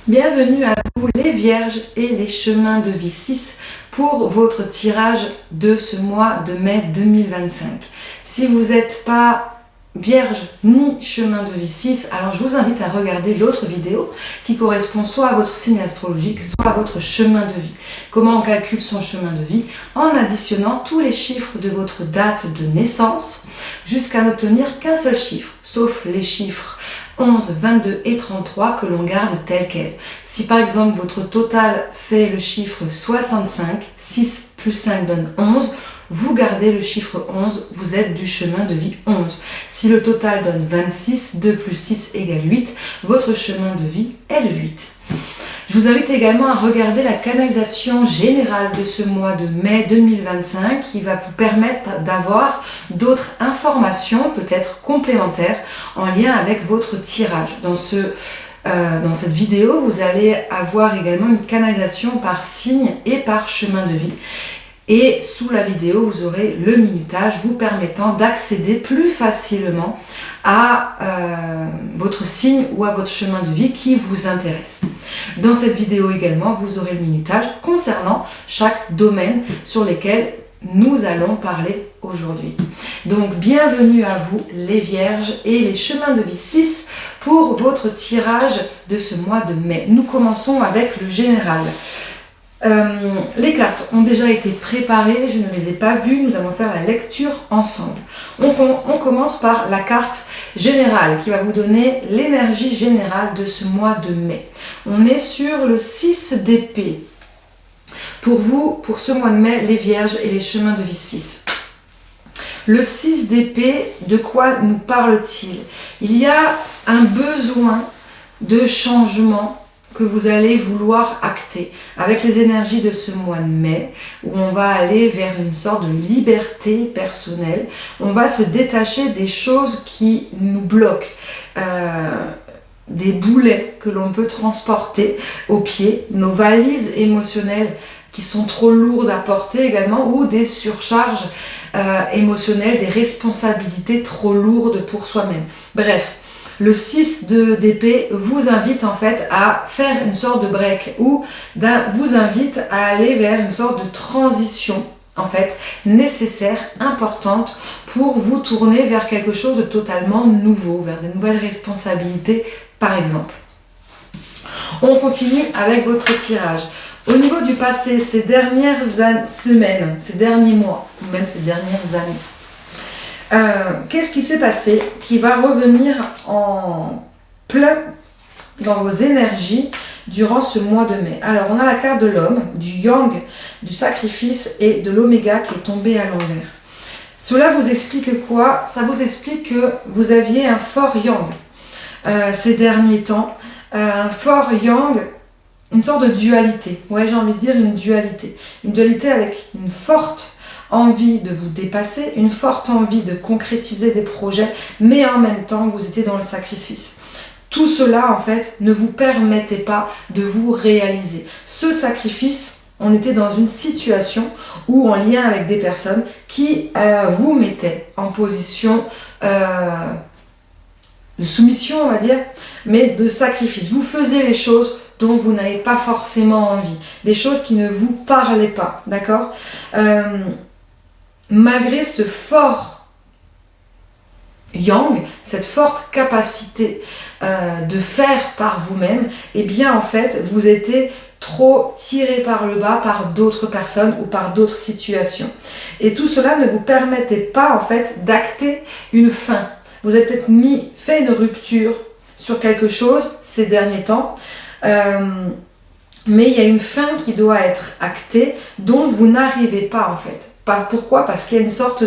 Bienvenue à vous les Vierges et les chemins de vie 6 pour votre tirage de ce mois de mai 2025. Si vous n'êtes pas Vierge ni chemin de vie 6, alors je vous invite à regarder l'autre vidéo qui correspond soit à votre signe astrologique, soit à votre chemin de vie. Comment on calcule son chemin de vie en additionnant tous les chiffres de votre date de naissance jusqu'à n'obtenir qu'un seul chiffre, sauf les chiffres 11, 22 et 33 que l'on garde tel quel. Si par exemple votre total fait le chiffre 65, 6 plus 5 donne 11, vous gardez le chiffre 11, vous êtes du chemin de vie 11. Si le total donne 26, 2 plus 6 égale 8, votre chemin de vie est le 8. Je vous invite également à regarder la canalisation générale de ce mois de mai 2025 qui va vous permettre d'avoir d'autres informations, peut-être complémentaires, en lien avec votre tirage. Dans cette vidéo, vous allez avoir également une canalisation par signe et par chemin de vie. Et sous la vidéo, vous aurez le minutage vous permettant d'accéder plus facilement à votre signe ou à votre chemin de vie qui vous intéresse. Dans cette vidéo également, vous aurez le minutage concernant chaque domaine sur lesquels nous allons parler aujourd'hui. Donc bienvenue à vous les Vierges et les chemins de vie 6 pour votre tirage de ce mois de mai. Nous commençons avec le général. Les cartes ont déjà été préparées, je ne les ai pas vues, nous allons faire la lecture ensemble. On commence par la carte générale qui va vous donner l'énergie générale de ce mois de mai. On est sur le 6 d'épée. Pour vous, pour ce mois de mai, les Vierges et les chemins de vie 6. Le 6 d'épée, de quoi nous parle-t-il? Il y a un besoin de changement que vous allez vouloir acter avec les énergies de ce mois de mai où on va aller vers une sorte de liberté personnelle. On va se détacher des choses qui nous bloquent, des boulets que l'on peut transporter au pied, nos valises émotionnelles qui sont trop lourdes à porter également, ou des surcharges émotionnelles, des responsabilités trop lourdes pour soi-même. Bref. Le 6 d'épée vous invite en fait à faire une sorte de break ou vous invite à aller vers une sorte de transition en fait nécessaire, importante pour vous tourner vers quelque chose de totalement nouveau, vers de nouvelles responsabilités par exemple. On continue avec votre tirage. Au niveau du passé, ces dernières semaines, ces derniers mois, ou même ces dernières années, qu'est-ce qui s'est passé qui va revenir en plein dans vos énergies durant ce mois de mai? Alors, on a la carte de l'homme, du yang, du sacrifice et de l'oméga qui est tombé à l'envers. Cela vous explique quoi? Ça vous explique que vous aviez un fort yang ces derniers temps, un fort yang, une sorte de dualité. Ouais, j'ai envie de dire une dualité. Une dualité avec une forte envie de vous dépasser, une forte envie de concrétiser des projets, mais en même temps, vous étiez dans le sacrifice. Tout cela, en fait, ne vous permettait pas de vous réaliser. Ce sacrifice, on était dans une situation où, en lien avec des personnes qui vous mettaient en position de soumission, on va dire, mais de sacrifice. Vous faisiez les choses dont vous n'avez pas forcément envie, des choses qui ne vous parlaient pas, d'accord? Malgré ce fort yang, cette forte capacité de faire par vous-même, eh bien en fait, vous étiez trop tiré par le bas par d'autres personnes ou par d'autres situations. Et tout cela ne vous permettait pas en fait d'acter une fin. Vous avez peut-être fait une rupture sur quelque chose ces derniers temps, mais il y a une fin qui doit être actée dont vous n'arrivez pas en fait. Pourquoi? Parce qu'il y a une sorte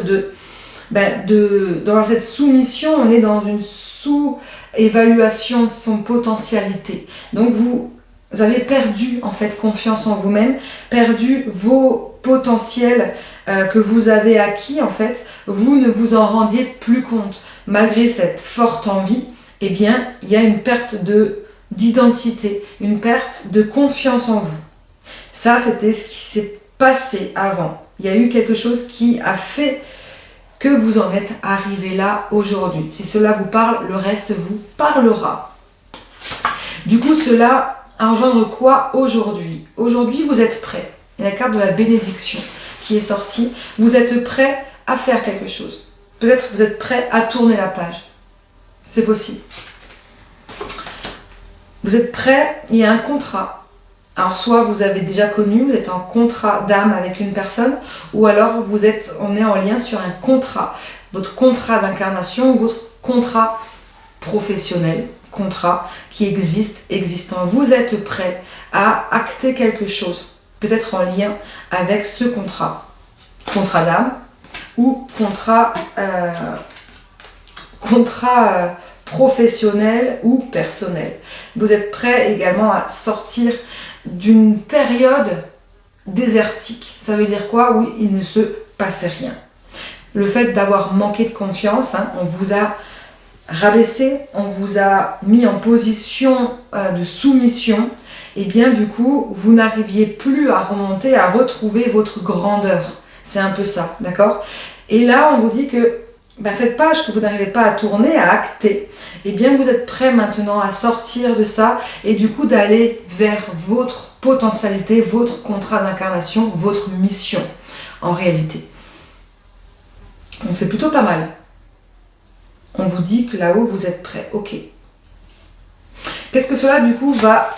dans cette soumission, on est dans une sous-évaluation de son potentialité. Donc vous avez perdu en fait confiance en vous-même, perdu vos potentiels que vous avez acquis en fait, vous ne vous en rendiez plus compte. Malgré cette forte envie, eh bien, il y a une perte d'identité, une perte de confiance en vous. Ça, c'était ce qui s'est passé avant. Il y a eu quelque chose qui a fait que vous en êtes arrivé là aujourd'hui. Si cela vous parle, le reste vous parlera. Du coup, cela à rejoindre quoi aujourd'hui? Aujourd'hui, vous êtes prêt. Il y a la carte de la bénédiction qui est sortie. Vous êtes prêt à faire quelque chose. Peut-être vous êtes prêt à tourner la page. C'est possible. Vous êtes prêt, il y a un contrat. Alors soit vous avez déjà connu, vous êtes en contrat d'âme avec une personne, ou alors on est en lien sur un contrat. Votre contrat d'incarnation ou votre contrat professionnel, contrat qui existe, existant. Vous êtes prêt à acter quelque chose, peut-être en lien avec ce contrat. Contrat d'âme ou contrat professionnel ou personnel. Vous êtes prêt également à sortir d'une période désertique. Ça veut dire quoi? Oui, il ne se passait rien. Le fait d'avoir manqué de confiance, on vous a rabaissé, on vous a mis en position de soumission, et bien du coup, vous n'arriviez plus à remonter, à retrouver votre grandeur. C'est un peu ça, d'accord? Et là, on vous dit que cette page que vous n'arrivez pas à tourner, à acter, eh bien vous êtes prêt maintenant à sortir de ça et du coup d'aller vers votre potentialité, votre contrat d'incarnation, votre mission en réalité. Donc c'est plutôt pas mal. On vous dit que là-haut vous êtes prêt. Ok. Qu'est-ce que cela du coup va,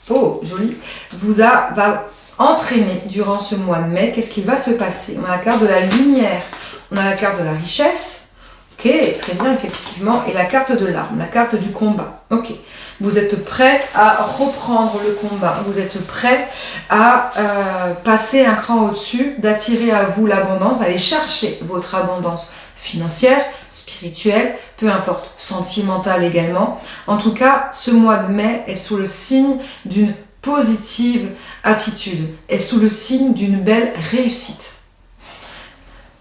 oh joli, va entraîner durant ce mois de mai? Qu'est-ce qui va se passer? On a la carte de la lumière, on a la carte de la richesse. Ok, très bien, effectivement. Et la carte de l'arme, la carte du combat. Ok, vous êtes prêt à reprendre le combat. Vous êtes prêt à passer un cran au-dessus, d'attirer à vous l'abondance, d'aller chercher votre abondance financière, spirituelle, peu importe, sentimentale également. En tout cas, ce mois de mai est sous le signe d'une positive attitude, est sous le signe d'une belle réussite.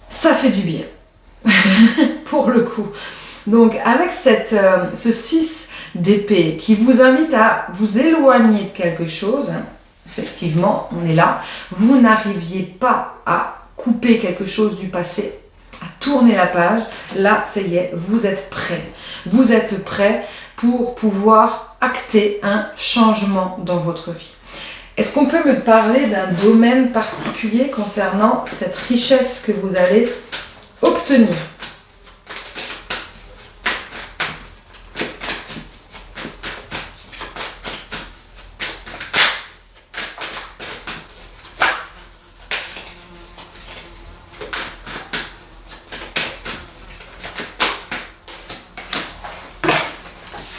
Ça fait du bien. Pour le coup. Donc avec ce 6 d'épée qui vous invite à vous éloigner de quelque chose, effectivement, on est là, vous n'arriviez pas à couper quelque chose du passé, à tourner la page, là, ça y est, vous êtes prêt. Vous êtes prêt pour pouvoir acter un changement dans votre vie. Est-ce qu'on peut me parler d'un domaine particulier concernant cette richesse que vous allez obtenir?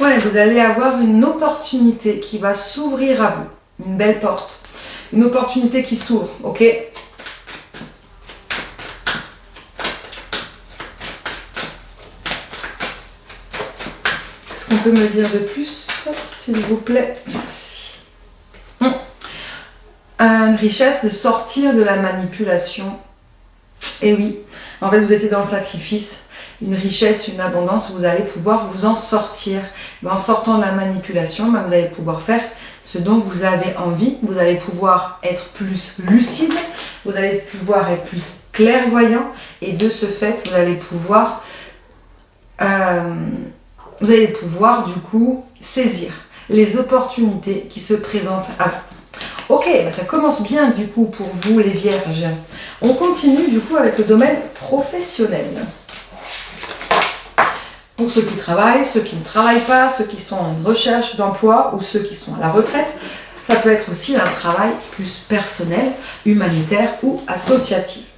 Ouais, vous allez avoir une opportunité qui va s'ouvrir à vous, une belle porte, une opportunité qui s'ouvre, ok? Est-ce qu'on peut me dire de plus, s'il vous plaît? Merci. Une richesse de sortir de la manipulation. Et oui, en fait, vous étiez dans le sacrifice. Une richesse, une abondance, vous allez pouvoir vous en sortir. En sortant de la manipulation, vous allez pouvoir faire ce dont vous avez envie. Vous allez pouvoir être plus lucide, vous allez pouvoir être plus clairvoyant. Et de ce fait, vous allez pouvoir du coup saisir les opportunités qui se présentent à vous. Ok, ça commence bien du coup pour vous les vierges. On continue du coup avec le domaine professionnel. Pour ceux qui travaillent, ceux qui ne travaillent pas, ceux qui sont en recherche d'emploi ou ceux qui sont à la retraite, ça peut être aussi un travail plus personnel, humanitaire ou associatif.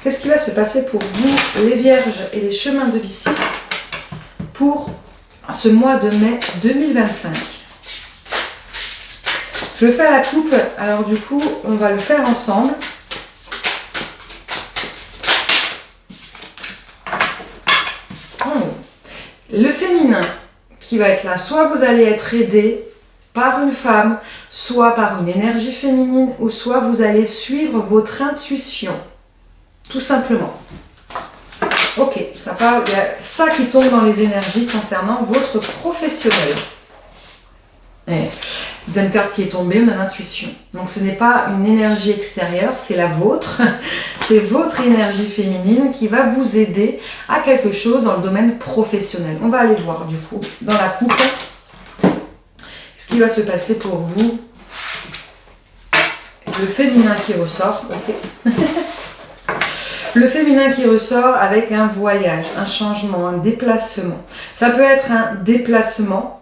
Qu'est-ce qui va se passer pour vous les vierges et les chemins de vie 6 pour ce mois de mai 2025? Je le fais à la coupe, alors du coup, on va le faire ensemble. Le féminin qui va être là, soit vous allez être aidé par une femme, soit par une énergie féminine, ou soit vous allez suivre votre intuition, tout simplement. Ok, ça parle, il y a ça qui tombe dans les énergies concernant votre professionnel. Et deuxième carte qui est tombée, on a l'intuition. Donc ce n'est pas une énergie extérieure, c'est la vôtre. C'est votre énergie féminine qui va vous aider à quelque chose dans le domaine professionnel. On va aller voir du coup dans la coupe ce qui va se passer pour vous? Le féminin qui ressort, ok. Le féminin qui ressort avec un voyage, un changement, un déplacement. Ça peut être un déplacement,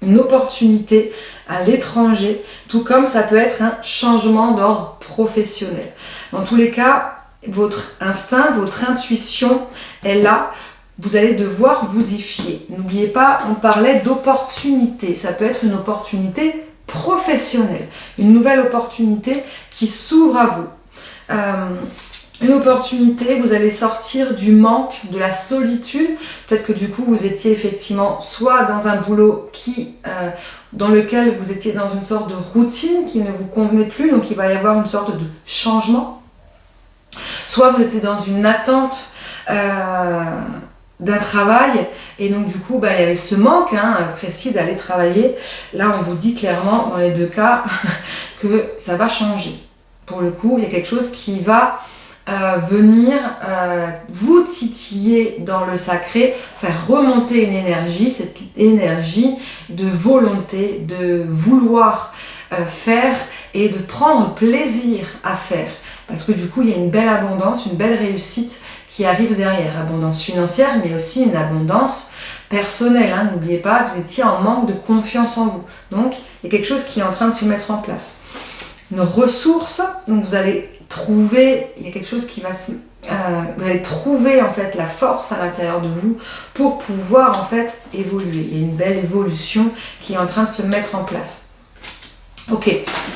une opportunité à l'étranger, tout comme ça peut être un changement d'ordre professionnel. Dans tous les cas, votre instinct, votre intuition est là. Vous allez devoir vous y fier. N'oubliez pas, on parlait d'opportunité. Ça peut être une opportunité professionnelle, une nouvelle opportunité qui s'ouvre à vous. Une opportunité, vous allez sortir du manque, de la solitude. Peut-être que du coup, vous étiez effectivement soit dans un boulot dans lequel vous étiez dans une sorte de routine qui ne vous convenait plus, donc il va y avoir une sorte de changement. Soit vous étiez dans une attente d'un travail et donc du coup, il y avait ce manque précis d'aller travailler. Là, on vous dit clairement, dans les deux cas, que ça va changer. Pour le coup, il y a quelque chose qui va venir vous titiller dans le sacré, faire remonter une énergie, cette énergie de volonté, de vouloir faire et de prendre plaisir à faire. Parce que du coup, il y a une belle abondance, une belle réussite qui arrive derrière. Abondance financière, mais aussi une abondance personnelle. N'oubliez pas, vous étiez en manque de confiance en vous. Donc, il y a quelque chose qui est en train de se mettre en place. Une ressource, donc vous allez trouver, il y a quelque chose qui va vous allez trouver en fait la force à l'intérieur de vous pour pouvoir en fait évoluer. Il y a une belle évolution qui est en train de se mettre en place. Ok,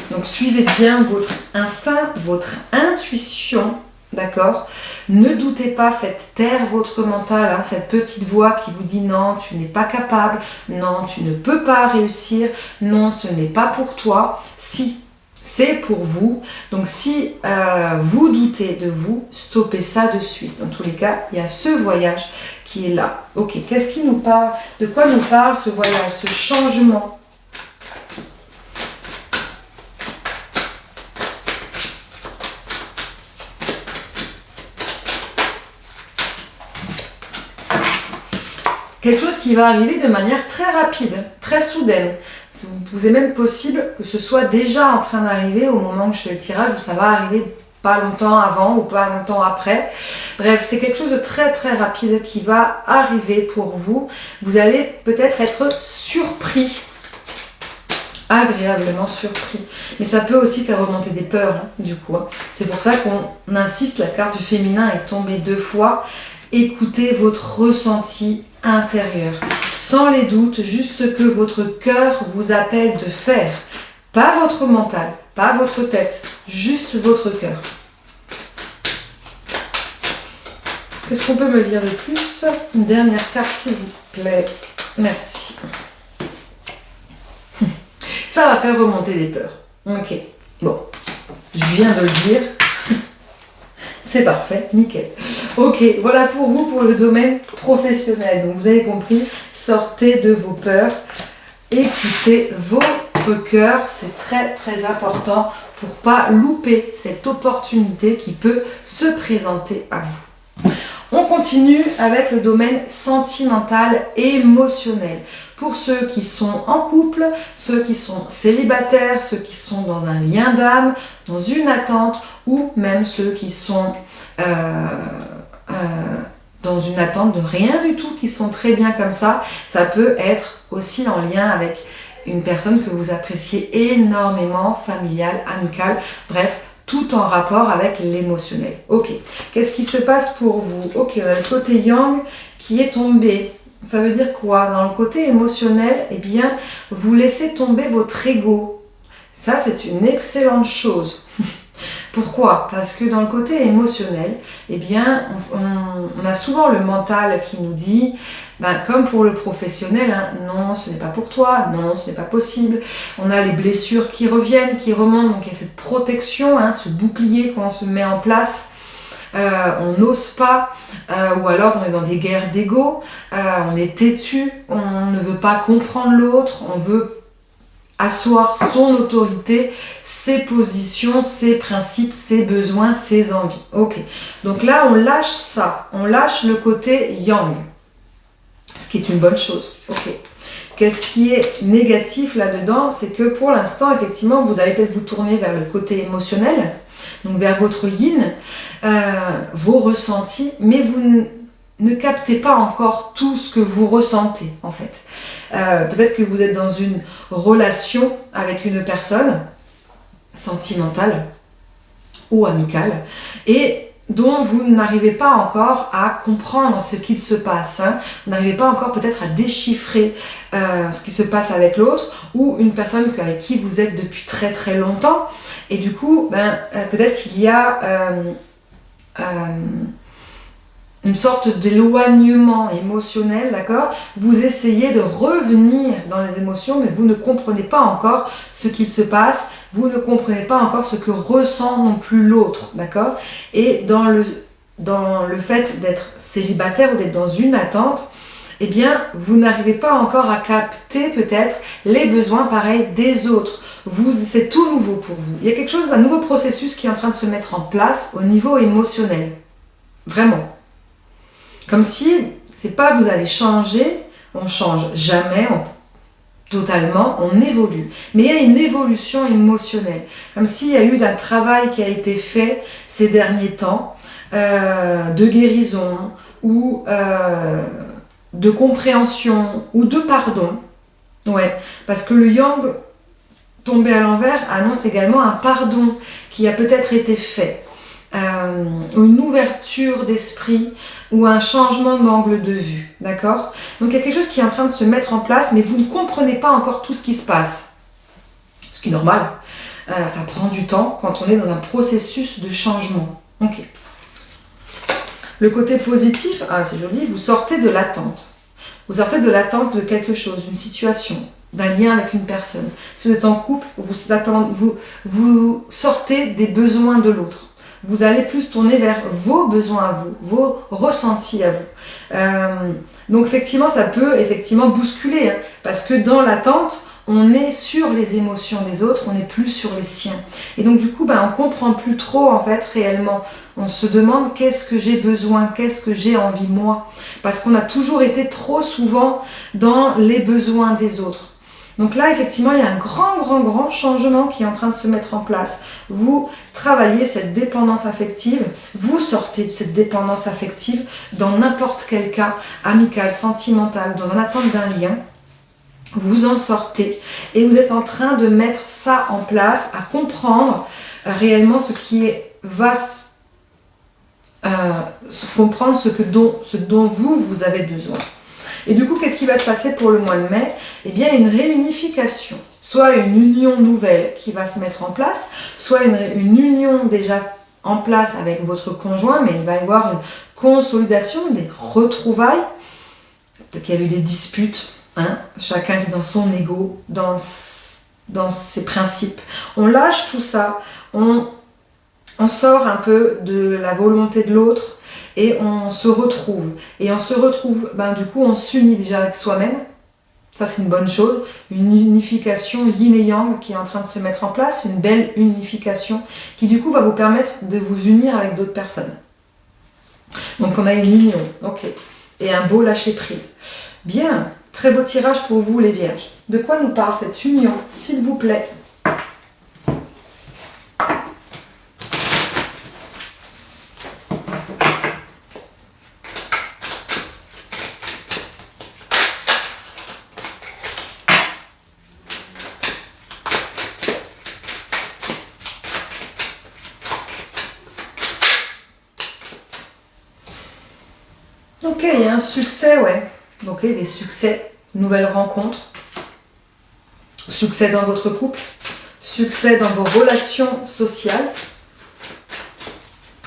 donc suivez bien votre instinct, votre intuition, d'accord? Ne doutez pas, faites taire votre mental, cette petite voix qui vous dit non, tu n'es pas capable, non, tu ne peux pas réussir, non, ce n'est pas pour toi. Si, c'est pour vous. Donc si vous doutez de vous, stoppez ça de suite. Dans tous les cas, il y a ce voyage qui est là. Ok, qu'est-ce qui nous parle? De quoi nous parle ce voyage, ce changement? Quelque chose qui va arriver de manière très rapide, très soudaine. Vous est même possible que ce soit déjà en train d'arriver au moment où je fais le tirage, ou ça va arriver pas longtemps avant ou pas longtemps après. Bref, c'est quelque chose de très très rapide qui va arriver pour vous. Vous allez peut-être être surpris, agréablement surpris. Mais ça peut aussi faire remonter des peurs, du coup. C'est pour ça qu'on insiste, la carte du féminin est tombée 2 fois. Écoutez votre ressenti intérieur, sans les doutes, juste ce que votre cœur vous appelle de faire. Pas votre mental, pas votre tête, juste votre cœur. Qu'est-ce qu'on peut me dire de plus? Une dernière carte, s'il vous plaît. Merci. Ça va faire remonter des peurs. Ok, bon, je viens de le dire. C'est parfait, nickel. Ok, voilà pour vous, pour le domaine professionnel. Donc vous avez compris, sortez de vos peurs, écoutez votre cœur, c'est très très important pour pas louper cette opportunité qui peut se présenter à vous. On continue avec le domaine sentimental et émotionnel. Pour ceux qui sont en couple, ceux qui sont célibataires, ceux qui sont dans un lien d'âme, dans une attente, ou même ceux qui sont dans une attente de rien du tout, qui sont très bien comme ça. Ça peut être aussi en lien avec une personne que vous appréciez énormément, familiale, amicale, bref, tout en rapport avec l'émotionnel. Ok, qu'est-ce qui se passe pour vous? Ok, on a le côté yang qui est tombé. Ça veut dire quoi? Dans le côté émotionnel, eh bien, vous laissez tomber votre ego. Ça, c'est une excellente chose. Pourquoi? Parce que dans le côté émotionnel, eh bien, on a souvent le mental qui nous dit, comme pour le professionnel, non, ce n'est pas pour toi, non, ce n'est pas possible. On a les blessures qui reviennent, qui remontent, donc il y a cette protection, ce bouclier qu'on se met en place. On n'ose pas, ou alors on est dans des guerres d'ego, on est têtu, on ne veut pas comprendre l'autre, on veut asseoir son autorité, ses positions, ses principes, ses besoins, ses envies. Ok, donc là on lâche ça, on lâche le côté yang, ce qui est une bonne chose. Ok, Qu'est-ce qui est négatif là-dedans? C'est que pour l'instant, effectivement, vous allez peut-être vous tourner vers le côté émotionnel, donc vers votre yin, vos ressentis, mais vous ne captez pas encore tout ce que vous ressentez, en fait. Peut-être que vous êtes dans une relation avec une personne sentimentale ou amicale, et dont vous n'arrivez pas encore à comprendre ce qu'il se passe. Hein. Vous n'arrivez pas encore peut-être à déchiffrer ce qui se passe avec l'autre, ou une personne avec qui vous êtes depuis très très longtemps. Et du coup, peut-être qu'il y a une sorte d'éloignement émotionnel, d'accord? Vous essayez de revenir dans les émotions, mais vous ne comprenez pas encore ce qu'il se passe, vous ne comprenez pas encore ce que ressent non plus l'autre, d'accord? Et dans le fait d'être célibataire ou d'être dans une attente, eh bien, vous n'arrivez pas encore à capter peut-être les besoins pareils des autres. C'est tout nouveau pour vous. Il y a quelque chose, un nouveau processus qui est en train de se mettre en place au niveau émotionnel. Vraiment. Comme si, c'est pas vous allez changer, on change jamais, totalement, on évolue. Mais il y a une évolution émotionnelle. Comme s'il y a eu un travail qui a été fait ces derniers temps, de guérison, ou de compréhension, ou de pardon. Ouais, parce que le yang tombé à l'envers annonce également un pardon qui a peut-être été fait. Une ouverture d'esprit ou un changement d'angle de vue, d'accord? Donc il y a quelque chose qui est en train de se mettre en place, mais vous ne comprenez pas encore tout ce qui se passe. Ce qui est normal, ça prend du temps quand on est dans un processus de changement. Ok. Le côté positif, c'est joli, vous sortez de l'attente. Vous sortez de l'attente de quelque chose, d'une situation, d'un lien avec une personne. Si vous êtes en couple, vous sortez des besoins de l'autre. Vous allez plus tourner vers vos besoins à vous, vos ressentis à vous. Donc effectivement, ça peut effectivement bousculer, hein, parce que dans l'attente, on est sur les émotions des autres, on n'est plus sur les siens. Et donc du coup, on comprend plus trop en fait réellement. On se demande qu'est-ce que j'ai besoin, qu'est-ce que j'ai envie moi. Parce qu'on a toujours été trop souvent dans les besoins des autres. Donc là, effectivement, il y a un grand changement qui est en train de se mettre en place. Vous travaillez cette dépendance affective, vous sortez de cette dépendance affective dans n'importe quel cas, amical, sentimental, dans une attente d'un lien. Vous en sortez et vous êtes en train de mettre ça en place, à comprendre réellement ce qui va comprendre ce dont vous avez besoin. Et du coup, qu'est-ce qui va se passer pour le mois de mai? Eh bien, une réunification, soit une union nouvelle qui va se mettre en place, soit une union déjà en place avec votre conjoint, mais il va y avoir une consolidation, des retrouvailles. Peut-être qu'il y a eu des disputes, hein? Chacun est dans son ego, dans ses principes. On lâche tout ça, on sort un peu de la volonté de l'autre, et on se retrouve. Et on se retrouve, du coup, on s'unit déjà avec soi-même. Ça, c'est une bonne chose. Une unification yin et yang qui est en train de se mettre en place. Une belle unification qui, du coup, va vous permettre de vous unir avec d'autres personnes. Donc, on a une union. Ok. Et un beau lâcher-prise. Bien. Très beau tirage pour vous, les vierges. De quoi nous parle cette union, s'il vous plaît? Ok, il y a un succès, ouais. Ok, des succès, nouvelles rencontres, succès dans votre couple, succès dans vos relations sociales,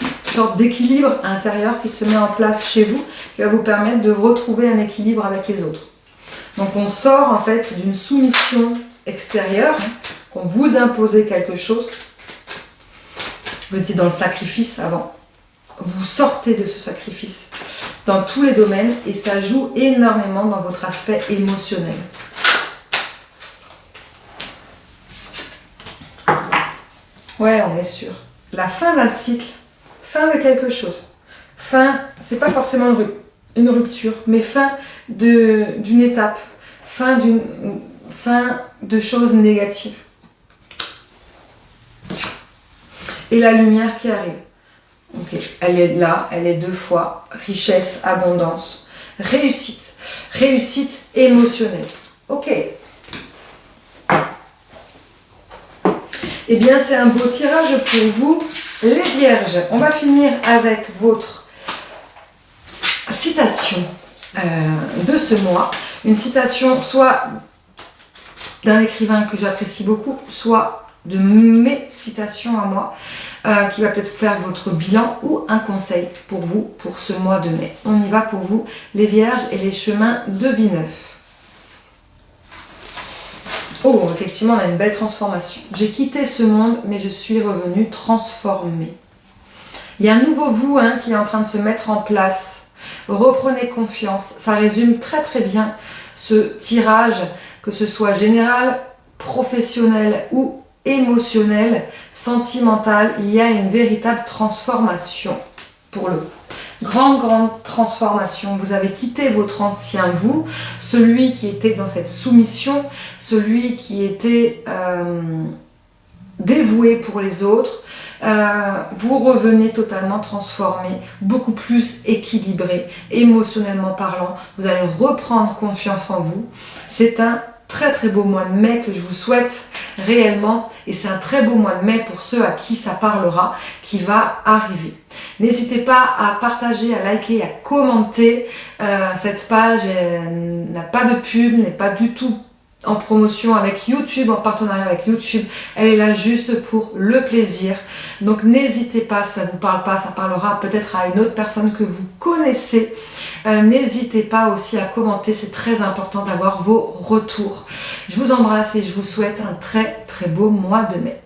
une sorte d'équilibre intérieur qui se met en place chez vous, qui va vous permettre de retrouver un équilibre avec les autres. Donc on sort en fait d'une soumission extérieure, qu'on vous imposait quelque chose, vous étiez dans le sacrifice avant. Vous sortez de ce sacrifice dans tous les domaines et ça joue énormément dans votre aspect émotionnel. Ouais, on est sûr. La fin d'un cycle, fin de quelque chose. Fin, c'est pas forcément une rupture, mais fin d'une étape. fin de choses négatives. Et la lumière qui arrive. Ok, elle est là, elle est 2 fois. Richesse, abondance, réussite. Réussite émotionnelle. Ok. Eh bien, c'est un beau tirage pour vous, les vierges. On va finir avec votre citation de ce mois. Une citation soit d'un écrivain que j'apprécie beaucoup, soit de mes citations à moi, qui va peut-être faire votre bilan, ou un conseil pour vous pour ce mois de mai. On y va pour vous, les vierges et les chemins de vie neufs. Oh, effectivement, on a une belle transformation. J'ai quitté ce monde, mais je suis revenue transformée. Il y a un nouveau vous qui est en train de se mettre en place. Reprenez confiance. Ça résume très très bien ce tirage, que ce soit général, professionnel ou émotionnel, sentimental. Il y a une véritable transformation pour le coup. Grande transformation. Vous avez quitté votre ancien vous, celui qui était dans cette soumission, celui qui était dévoué pour les autres. Vous revenez totalement transformé, beaucoup plus équilibré, émotionnellement parlant. Vous allez reprendre confiance en vous. C'est un très très beau mois de mai que je vous souhaite réellement, et c'est un très beau mois de mai pour ceux à qui ça parlera, qui va arriver. N'hésitez pas à partager, à liker, à commenter. Cette page n'a pas de pub, n'est pas du tout en promotion avec YouTube, en partenariat avec YouTube. Elle est là juste pour le plaisir. Donc n'hésitez pas, si ça ne vous parle pas, ça parlera peut-être à une autre personne que vous connaissez. N'hésitez pas aussi à commenter, c'est très important d'avoir vos retours. Je vous embrasse et je vous souhaite un très très beau mois de mai.